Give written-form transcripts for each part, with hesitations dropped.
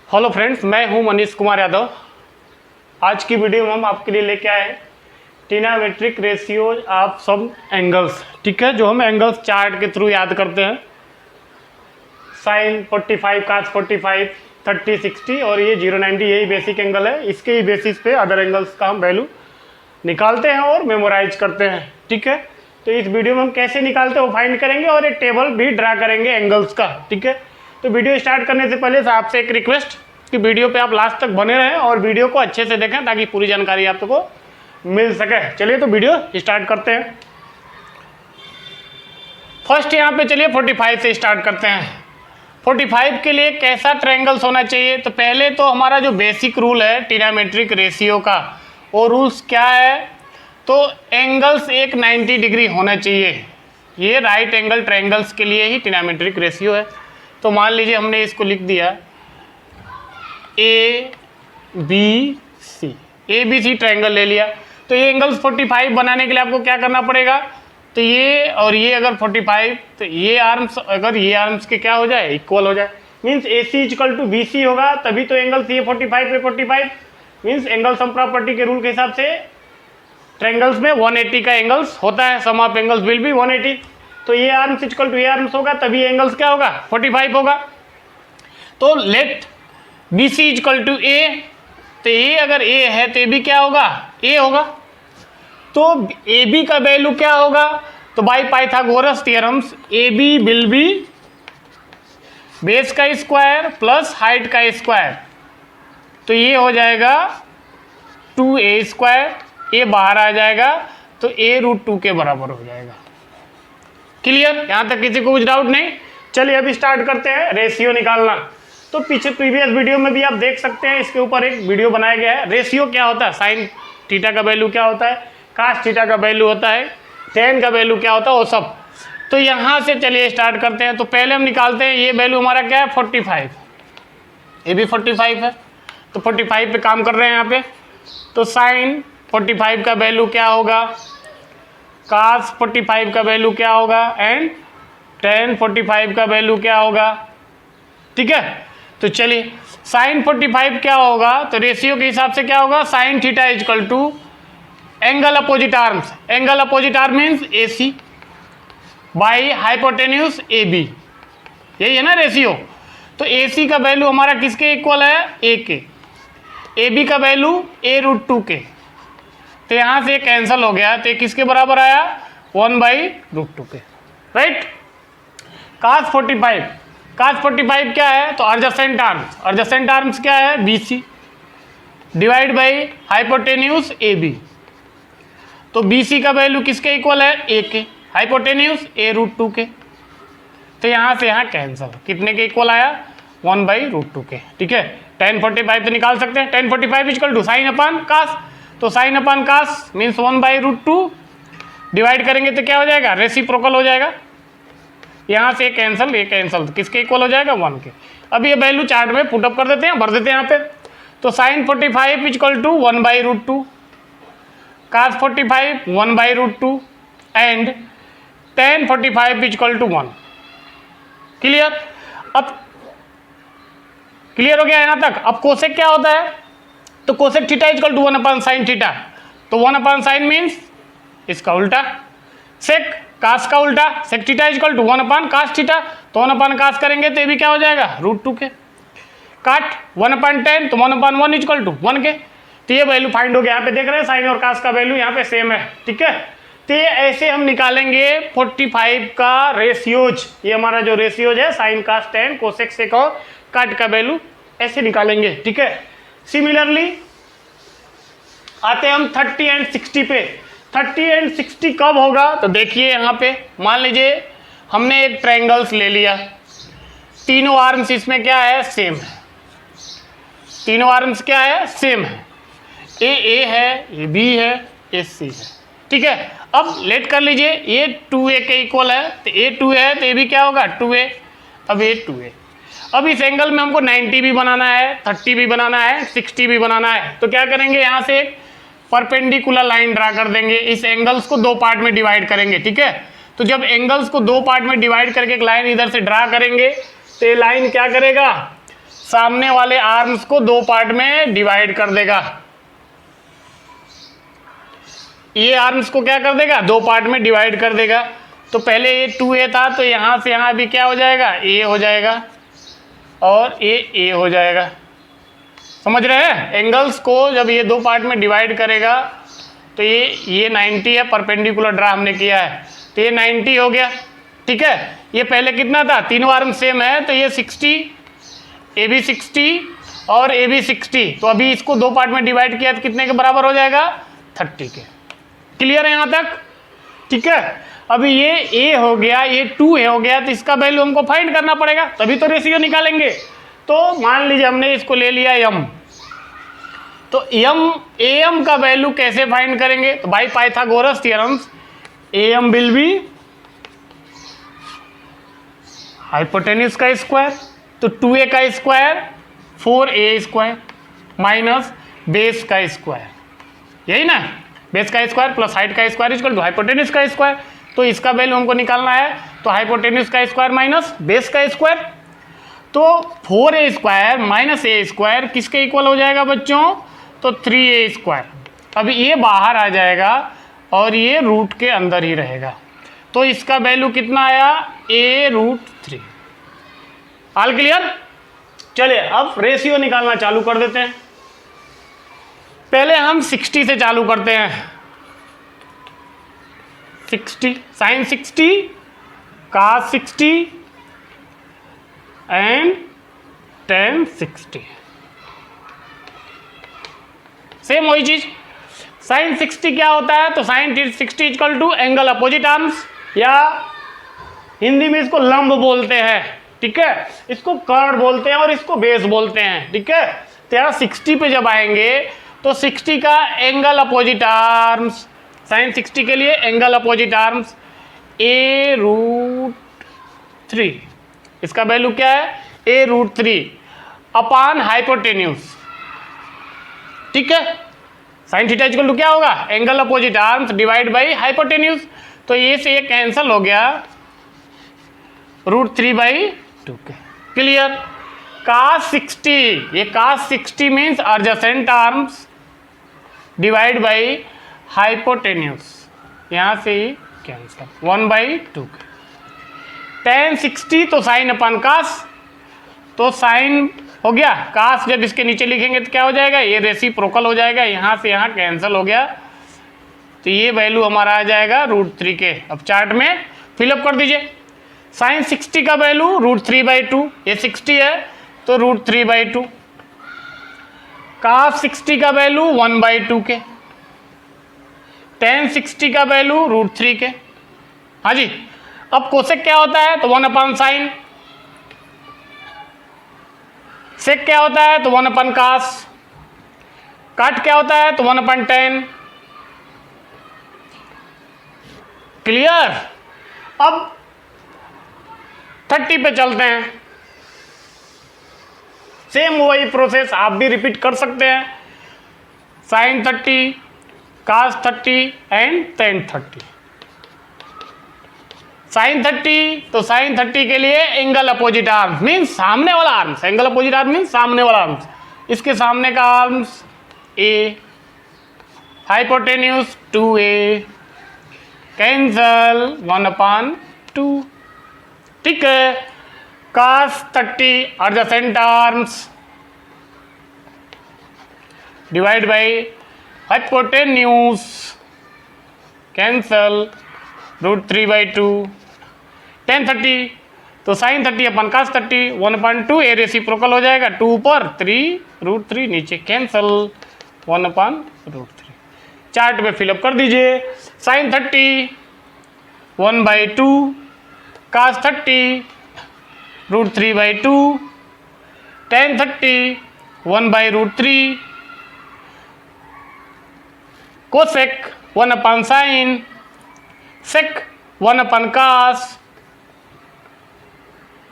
Hello friends, मैं हूं मनीष कुमार यादव। आज की वीडियो में हम आपके लिए लेके आए trigonometric ratios of some angles. ठीक है, जो हम एंगल्स चार्ट के थ्रू याद करते हैं, साइन 45, कास 45, 30, 60 और ये 090, यही बेसिक एंगल है। इसके ही बेसिस पे अदर एंगल्स का हम वैल्यू निकालते हैं और मेमोराइज करते हैं। ठीक है, तो इस वीडियो में हम कैसे निकालते हैं वो फाइंड करेंगे और एक टेबल भी ड्रा करेंगे एंगल्स का। ठीक है, तो वीडियो स्टार्ट करने से पहले से आपसे एक रिक्वेस्ट कि वीडियो पे आप लास्ट तक बने रहें और वीडियो को अच्छे से देखें ताकि पूरी जानकारी आपको मिल सके। चलिए तो वीडियो स्टार्ट करते हैं। फर्स्ट यहाँ पे चलिए 45 से स्टार्ट करते हैं। 45 के लिए कैसा ट्रायंगल्स होना चाहिए, तो पहले तो हमारा जो बेसिक रूल है ट्रिग्नोमेट्रिक रेशियो का, वो रूल्स क्या है, तो एंगल्स एक 90 डिग्री होना चाहिए। ये राइट एंगल ट्रायंगल्स के लिए ही ट्रिग्नोमेट्रिक रेशियो है। तो मान लीजिए हमने इसको लिख दिया ABC ट्रायंगल ले लिया। तो ये एंगल्स 45 बनाने के लिए आपको क्या करना पड़ेगा, तो ये और ये अगर 45, तो ये आर्म्स अगर ये आर्म्स के क्या हो जाए, इक्वल हो जाए, means AC equal to BC होगा, तभी तो एंगल्स ये 45 पे 45 मीन्स एंगल सम प्रॉपर्टी के रूल के हिसाब से ट्रायंगल्स में 180 का एंगल्स होता है, sum of angles will be 180। तो ये आर्म्स इक्वल टू ये आर्म्स होगा, तभी एंगल्स क्या होगा, 45 होगा। तो let BC equal to A, तो ये अगर A है तो AB क्या होगा, A होगा। तो AB का वैल्यू क्या होगा, तो by Pythagoras theorems AB will be base का स्क्वायर प्लस हाइट का स्क्वायर। तो ये हो जाएगा 2A स्क्वायर, A बाहर आ जाएगा तो A√2 के बराबर हो जाएगा। क्लियर, यहाँ तक किसी को कुछ डाउट नहीं। चलिए अभी स्टार्ट करते हैं रेशियो निकालना। तो पीछे प्रीवियस वीडियो में भी आप देख सकते हैं, इसके ऊपर एक वीडियो बनाया गया है। रेशियो क्या होता है, साइन थीटा का वैल्यू क्या होता है, कास थीटा का वैल्यू होता है, टेन का वैल्यू क्या होता है, वो सब। तो यहाँ से चलिए स्टार्ट करते हैं। तो पहले हम निकालते हैं, ये वैल्यू हमारा क्या है 45, ये भी 45 है। तो 45 पे काम कर रहे हैं यहाँ पे। तो साइन 45 का वैल्यू क्या होगा, कास 45 का वैल्यू क्या होगा, एंड टेन 45 का वैल्यू क्या होगा। ठीक है, तो चलिए साइन 45 क्या होगा, तो रेशियो के हिसाब से क्या होगा, sine theta equal to angle opposite arms, angle opposite arm means AC by hypotenuse AB, यही है ना रेशियो। तो AC का वैल्यू हमारा किसके इक्वल है, A के, AB का वैल्यू A√2 के। तो यहाँ से कैंसिल हो गया, तो किसके बराबर आया, 1/√2 के, राइट। कास 45 क्या है, तो अर्जेसेंट आर्म्स क्या है, BC divide by hypotenuse AB। तो BC का वैल्यू किसके इक्वल है, A के, हाइपोटेन्यूज A√2 के। तो यहाँ से यहाँ कैंसिल, कितने के इक्वल आया, 1/√2 के। ठीक है, tan 45 तो निकाल सकते हैं, tan 45 equal to sine upon cos. तो sine upon cos means 1/√2 divide करेंगे तो क्या हो जाएगा, रेसिप्रोकल हो जाएगा। यहाँ से कैंसिल, ये कैंसिल, तो किसके इक्वल हो जाएगा, 1 के। अब ये वैल्यू चार्ट में पुटअप कर देते हैं, भर देते हैं यहाँ पे। तो sine 45 equal to 1/√2, cos 45 1/√2 and tan 45 equal to 1। Clear, अब क्लियर हो गया यहाँ तक। अब कोसेक क्या होता है, तो cosec theta equal to 1/sin theta. तो 1/sin मीन्स इसका उल्टा, सेक कास का उल्टा, sec theta equal to 1/cos theta. तो 1/cos करेंगे तो ये भी क्या हो जाएगा, √2 के। काट 1/10, तो 1/1 इक्वल टू 1 के। तो ये वैल्यू फाइंड हो गया। यहाँ पे देख रहे हैं साइन और कास का वैल्यू यहाँ पे सेम है। ठीक है, तो ये ऐसे हम निकालेंगे 45 का रेशियोज। ये हमारा जो रेशियोज है, साइन कास टेन कोसेक सेक और काट का वैल्यू ऐसे निकालेंगे। ठीक है, सिमिलरली आते हैं हम 30 एंड 60 पे। 30 एंड 60 कब होगा, तो देखिए यहाँ पे मान लीजिए हमने एक ट्रायंगल्स ले लिया, तीनों आर्म्स इसमें क्या है, सेम है। तीनों आर्म्स क्या है, सेम है। A है, ये B है, ये C है। ठीक है, अब लेट कर लीजिए, ये 2A के इक्वल है, तो A 2A है तो ये भी क्या होगा 2A। अब ये 2A, अब इस एंगल में हमको 90 भी बनाना है, 30 भी बनाना है, 60 भी बनाना है। तो क्या करेंगे, यहाँ से एक परपेंडिकुलर लाइन ड्रा कर देंगे, इस एंगल्स को दो पार्ट में डिवाइड करेंगे। ठीक है, तो जब एंगल्स को दो पार्ट में डिवाइड करके एक लाइन इधर से ड्रा करेंगे तो ये लाइन क्या करेगा, सामने वाले आर्म्स को दो पार्ट में डिवाइड कर देगा। ये आर्म्स को क्या कर देगा, दो पार्ट में डिवाइड कर देगा। तो पहले ये 2a था, तो यहाँ से यहाँ भी क्या हो जाएगा, a हो जाएगा और a हो जाएगा। समझ रहे हैं? एंगल्स को जब ये दो पार्ट में डिवाइड करेगा तो ये 90 है, परपेंडिकुलर ड्रा हमने किया है, तो ये 90 हो गया। ठीक है, ये पहले कितना था, तीनों आर्म सेम है, तो ये 60, ए भी 60 और ए भी 60। तो अभी इसको दो पार्ट में डिवाइड किया तो कितने के बराबर हो जाएगा, 30 के। क्लियर है यहाँ तक? ठीक है, अभी ये a हो गया, ये 2a हो गया, तो इसका वैल्यू हमको फाइंड करना पड़ेगा, तभी तो रेशियो निकालेंगे। तो मान लीजिए हमने इसको ले लिया m, तो am का वैल्यू कैसे फाइंड करेंगे, तो by Pythagoras theorems am will be hypotenuse का स्क्वायर, तो 2a का square 4a square minus base का स्क्वायर, यही ना, बेस का स्क्वायर प्लस हाइट का स्क्वायर इक्वल टू हाइपोटेन्यूज का स्क्वायर। तो इसका वैल्यू हमको निकालना है, तो हाइपोटेन्यूज का स्क्वायर माइनस बेस का स्क्वायर, तो 4a square minus a square किसके इक्वल हो जाएगा बच्चों, तो 3a स्क्वायर। अब ये बाहर आ जाएगा और ये रूट के अंदर ही रहेगा, तो इसका वैल्यू कितना आया, a√3। All clear? चलिए अब रेशियो निकालना चालू कर देते हैं। पहले हम 60 से चालू करते हैं। 60 sine 60 cos 60 and tan 60। Same वही चीज, साइन 60 क्या होता है, तो sine 60 equal to angle opposite arms, या हिंदी में इसको लंब बोलते हैं। ठीक है, इसको कर्व बोलते हैं और इसको बेस बोलते हैं। ठीक है, तो यहाँ 60 पे जब आएंगे तो 60 का एंगल अपोजिट आर्म्स, साइन 60 के लिए एंगल अपोजिट आर्म्स a√3, इसका वैल्यू क्या है, a√3 अपान हाइपोटेन्यूज। ठीक है, साइन थीटा इक्वल टू क्या होगा, angle opposite arms divide by hypotenuse, तो ये से ये कैंसिल हो गया, √3/2 के। क्लियर? cos 60, ये cos 60 means adjacent arms divide by hypotenuse, यहाँ से ही कैंसिल 1/2 के। tan 60 तो साइन अपन cos, तो साइन हो गया, cos जब इसके नीचे लिखेंगे तो क्या हो जाएगा, ये रेसिप्रोकल हो जाएगा, यहाँ से यहाँ कैंसिल हो गया, तो ये वैल्यू हमारा आ जाएगा √3 के। अब चार्ट में फिलअप कर दीजिए, साइन 60 का वैल्यू √3/2, ये 60 है तो √3/2, cos 60 का वैल्यू 1/2 के, tan 60 का वैल्यू √3 के। हाँ जी, अब कोसेक क्या होता है, तो 1/sin, सेक क्या होता है, तो 1/cos, काट क्या होता है, तो 1/tan। क्लियर? अब 30 पे चलते हैं, सेम वही प्रोसेस आप भी रिपीट कर सकते हैं, sine 30 cos 30 and tan 30। Sine 30, तो साइन 30 के लिए एंगल अपोजिट आर्म्स मीन्स सामने वाला arms, angle opposite arm means सामने वाला आर्म्स, इसके सामने का arms a, hypotenuse 2a, cancel 1/2। ठीक है, cos 30 adjacent arms divide by hypotenuse, cancel √3/2। tan 30, तो साइन 30/cos 30 1/2, ए रेसिप्रोकल हो जाएगा, 2 ऊपर 3 √3 नीचे, कैंसल 1/√3। चार्ट में फिलअप कर दीजिए, sine 30 1/2, cos 30 √3/2, tan 30 1/√3, cosec 1/sin, sec 1/cos,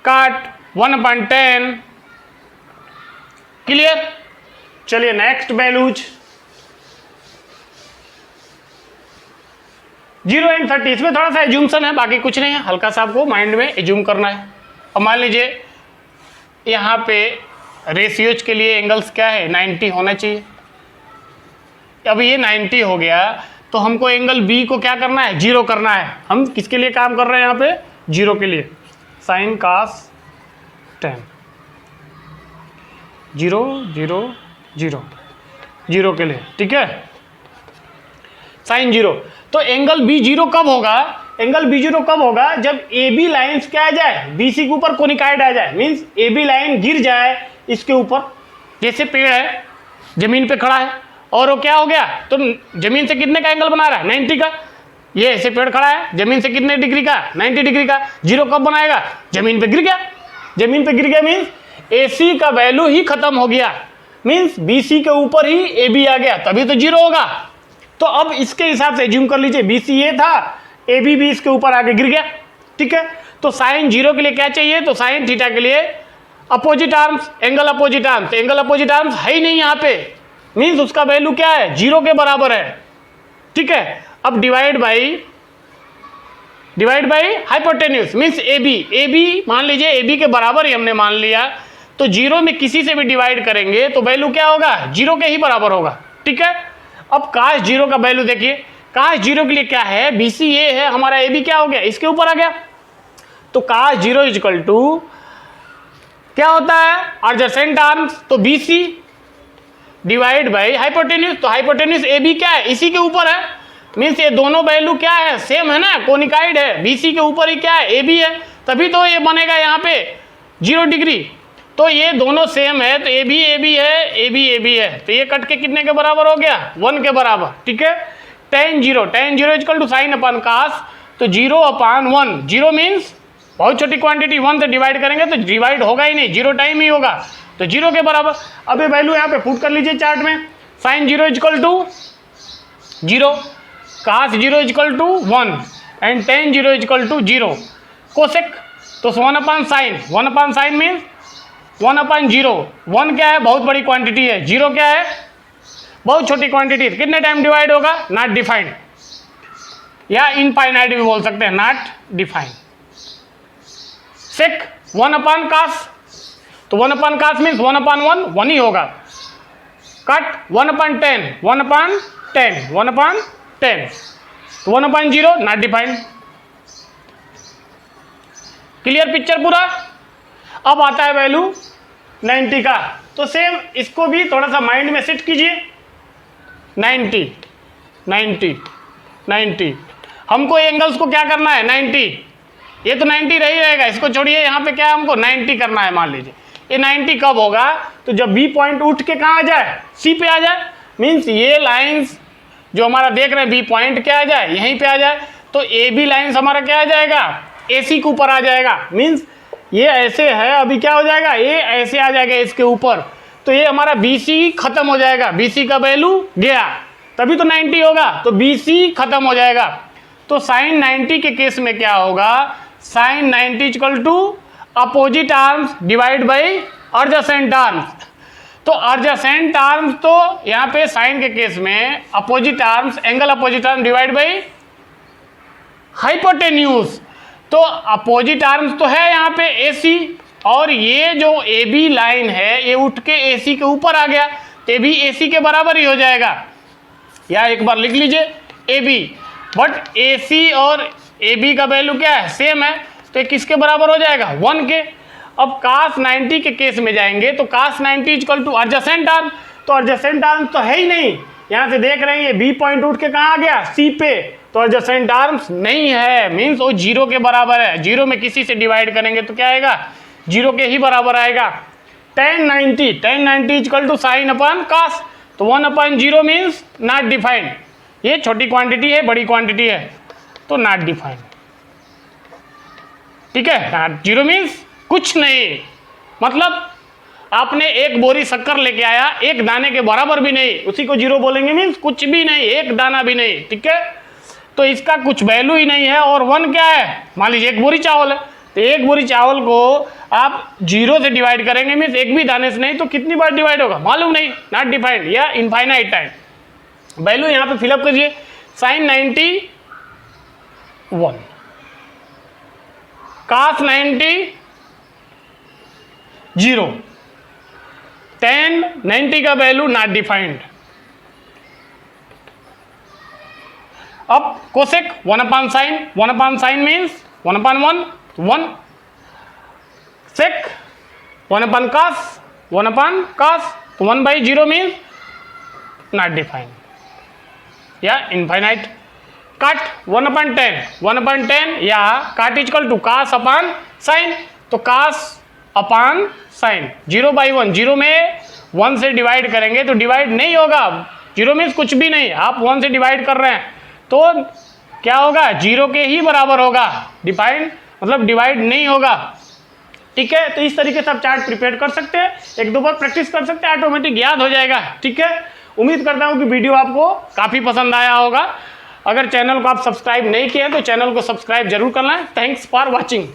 cot 1/tan। Clear? चलिए नेक्स्ट वैल्यूज 0 एंड 30, इसमें थोड़ा सा एज्यूमशन है, बाकी कुछ नहीं है, हल्का सा आपको माइंड में एज्यूम करना है। अब मान लीजिए यहाँ पे रेशियोज के लिए एंगल्स क्या है, 90 होना चाहिए। अब ये 90 हो गया तो हमको एंगल बी को क्या करना है, 0 करना है। हम किसके लिए काम कर रहे हैं यहाँ पे, 0 के लिए। साइन कास 10, 0 0 0 0 के लिए, ठीक है, साइन 0। तो एंगल बी 0 कब होगा, एंगल बी 0 कब होगा, जब ए बी लाइन क्या आ जाए, बी सी के ऊपर कोनिकाइड आ जाए, मीन्स ए बी लाइन गिर जाए इसके ऊपर। जैसे पेड़ है जमीन पे खड़ा है और वो क्या हो गया, तो जमीन से कितने का एंगल बना रहा है, 90 का। ये ऐसे पेड़ खड़ा है जमीन से कितने डिग्री का, 90 डिग्री का। 0 कब बनाएगा, जमीन पे गिर गया। जमीन पे गिर गया मीन्स ए सी का वैल्यू ही खत्म हो गया, मीन्स बी सी के ऊपर ही ए बी आ गया, तभी तो 0 होगा। तो अब इसके हिसाब से एज्यूम कर लीजिए बी सी ये था, ए बी भी इसके ऊपर आके गिर गया, ठीक है। तो साइन 0 के लिए क्या चाहिए, तो साइन थीटा के लिए opposite arms, angle opposite arms. Angle opposite arms है ही नहीं यहाँ पे, मीन्स उसका वैल्यू क्या है, 0 के बराबर है, ठीक है। अब divide by hypotenuse means A B मान लीजिए ए बी के बराबर ही हमने मान लिया, तो 0 में किसी से भी डिवाइड करेंगे तो वैल्यू क्या होगा, 0 के ही बराबर होगा, ठीक है। अब काश 0 का वैल्यू देखिए, काश 0 के लिए क्या है, बी सी ये है हमारा, ए बी क्या हो गया, इसके ऊपर आ गया। तो काश 0 इक्वल टू क्या होता है, एडजेसेंट आर्म्स, तो B C divide by hypotenuse, तो हाइपोटेन्यूज ए बी क्या है, इसी के ऊपर है, मीन्स ये दोनों वैल्यू क्या है, सेम है ना, कोनिकाइड है, बी सी के ऊपर ही क्या है, ए बी है, तभी तो ये बनेगा यहाँ पे 0 डिग्री। तो ये दोनों सेम है, तो ए बी है, ए बी है, तो ये कट के कितने के बराबर हो गया, 1 के बराबर, ठीक है। tan 0 इक्वल टू साइन अपन कास, तो 0/1, 0 मीन्स बहुत छोटी क्वांटिटी, 1 से डिवाइड करेंगे तो डिवाइड होगा ही नहीं, 0 टाइम ही होगा, तो 0 के बराबर। अब ये वैल्यू यहाँ पे पुट कर लीजिए चार्ट में, sine 0 equal to 0, cos 0 equal to 1 and tan 0 equal to 0, cosec तो 1/sin मीन्स 1/0, 1 क्या है, बहुत बड़ी क्वांटिटी है, 0 क्या है, बहुत छोटी क्वांटिटी, कितने टाइम डिवाइड होगा, नॉट डिफाइंड, या इनफाइनाइट भी बोल सकते हैं, नॉट डिफाइंड। सेक 1/cos, तो 1/cos मीन्स 1/1, 1 ही होगा। Cut 1/10, 1/10, 1/0 not defined. Clear picture पूरा। अब आता है वैल्यू 90 का, तो सेम इसको भी थोड़ा सा माइंड में सेट कीजिए, 90 हमको एंगल्स को क्या करना है, 90, ये तो 90 रही रहेगा, इसको छोड़िए, यहाँ पे क्या है, हमको 90 करना है। मान लीजिए ये 90 कब होगा, तो जब बी पॉइंट उठ के कहाँ आ जाए, सी पे आ जाए, मीन्स ये लाइंस जो हमारा देख रहे हैं बी पॉइंट क्या आ जाए, यहीं पे आ जाए, तो ए बी लाइंस हमारा क्या आ जाएगा, ए सी के ऊपर आ जाएगा, मीन्स ये ऐसे है, अभी क्या हो जाएगा, ये ऐसे आ जाएगा इसके ऊपर, तो ये हमारा बी सी खत्म हो जाएगा, बी सी का वैल्यू गया, तभी तो 90 होगा, तो बी सी खत्म हो जाएगा। तो साइन 90 के केस में क्या होगा, sine 90 equal to opposite arms divide by adjacent arms. तो एडजेसेंट आर्म्स तो यहाँ पे साइन के केस में opposite arms, angle opposite arm divide by hypotenuse, तो अपोजिट आर्म्स तो है यहाँ पे ए सी, और ये जो ए बी लाइन है ये उठ के ए सी के ऊपर आ गया, ए बी ए सी के बराबर ही हो जाएगा, या एक बार लिख लीजिए ए बी, बट ए सी और ए बी का वैल्यू क्या है, सेम है, तो किसके बराबर हो जाएगा, 1 के। अब कास 90 के केस में जाएंगे, तो कास 90 इक्वल टू एडजेसेंट आर्म, तो एडजेसेंट आर्म तो है ही नहीं, यहाँ से देख रहे हैं ये बी पॉइंट उठ के कहाँ आ गया, सी पे, तो एडजेसेंट आर्म्स नहीं है, मीन्स वो 0 के बराबर है, 0 में किसी से डिवाइड करेंगे तो क्या आएगा, 0 के ही बराबर आएगा। tan 90 इक्वल टू साइन अपन कास, तो 1/0 मीन्स नॉट डिफाइंड, ये छोटी क्वांटिटी है, बड़ी क्वांटिटी है, तो नॉट डिफाइंड, ठीक है। नॉट 0 मीन्स कुछ नहीं, मतलब आपने एक बोरी शक्कर लेके आया, एक दाने के बराबर भी नहीं, उसी को 0 बोलेंगे, मीन्स कुछ भी नहीं, एक दाना भी नहीं, ठीक है, तो इसका कुछ वैल्यू ही नहीं है। और 1 क्या है, मान लीजिए एक बोरी चावल है, तो एक बोरी चावल को आप 0 से डिवाइड करेंगे, मीन्स एक भी दाने से नहीं, तो कितनी बार डिवाइड होगा मालूम नहीं, नॉट डिफाइंड या इनफाइनाइट टाइम। वैल्यू यहाँ पे फिलअप करिए, साइन 90 1, कास 90 0, tan 90 का वैल्यू नॉट डिफाइंड। अब cosec 1/sin, 1/sin means 1/1 1, sec 1/cos, 1/cos, तो 1/0 मीन्स नॉट डिफाइंड या इनफाइनाइट। काट 1/10, 1/10 या cot equal to cos upon sine, तो cos अपॉन साइन 0/1, 0 में 1 से डिवाइड करेंगे तो डिवाइड नहीं होगा, 0 मीन्स कुछ भी नहीं, आप 1 से डिवाइड कर रहे हैं तो क्या होगा, 0 के ही बराबर होगा, डिफाइंड मतलब डिवाइड नहीं होगा। ठीक है, तो इस तरीके से आप चार्ट प्रिपेयर कर सकते हैं, एक दो बार प्रैक्टिस कर सकते हैं, ऑटोमेटिक याद हो जाएगा। ठीक है, उम्मीद करता हूँ कि वीडियो आपको काफ़ी पसंद आया होगा। अगर चैनल को आप सब्सक्राइब नहीं किए तो चैनल को सब्सक्राइब जरूर करना है। Thanks for watching.